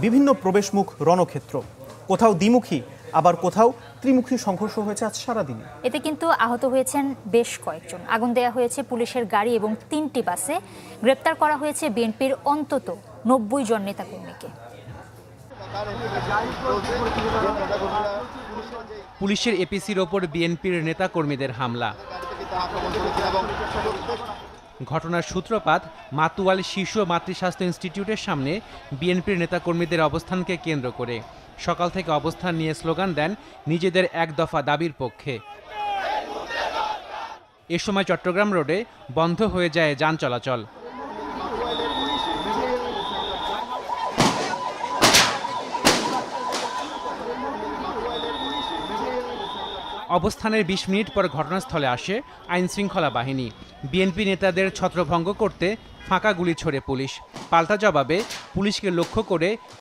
বিভিন্ন প্রবেশমুখ রণক্ষেত্র, কোথাও দ্বিমুখী আবার কোথাও ত্রিমুখী সংঘর্ষ হয়েছে আজ সারাদিন। এতে কিন্তু আহত হয়েছেন বেশ কয়েকজন। আগুন দেয়া হয়েছে পুলিশের গাড়ি এবং 3টি বাসে। গ্রেপ্তার করা হয়েছে বিএনপির অন্তত 90 জন নেতাকর্মীকে। পুলিশের এপিসির ওপর বিএনপির নেতাকর্মীদের হামলা। ঘটনার সূত্রপাত মাতুয়াল শিশু ও মাতৃস্বাস্থ্য ইনস্টিটিউটের সামনে বিএনপির নেতাকর্মীদের অবস্থানকে কেন্দ্র করে। সকাল থেকে অবস্থান নিয়ে স্লোগান দেন নিজেদের এক দফা দাবির পক্ষে। এ সময় চট্টগ্রাম রোডে বন্ধ হয়ে যায় যান চলাচল। অবস্থানের 20 মিনিট পর ঘটনাস্থলে আসে আইনশৃঙ্খলা বাহিনী। বিএনপি নেতাদের ছত্রভঙ্গ করতে ফাঁকা গুলি ছোড়ে পুলিশ। পাল্টা জবাবে পুলিশকে লক্ষ্য করে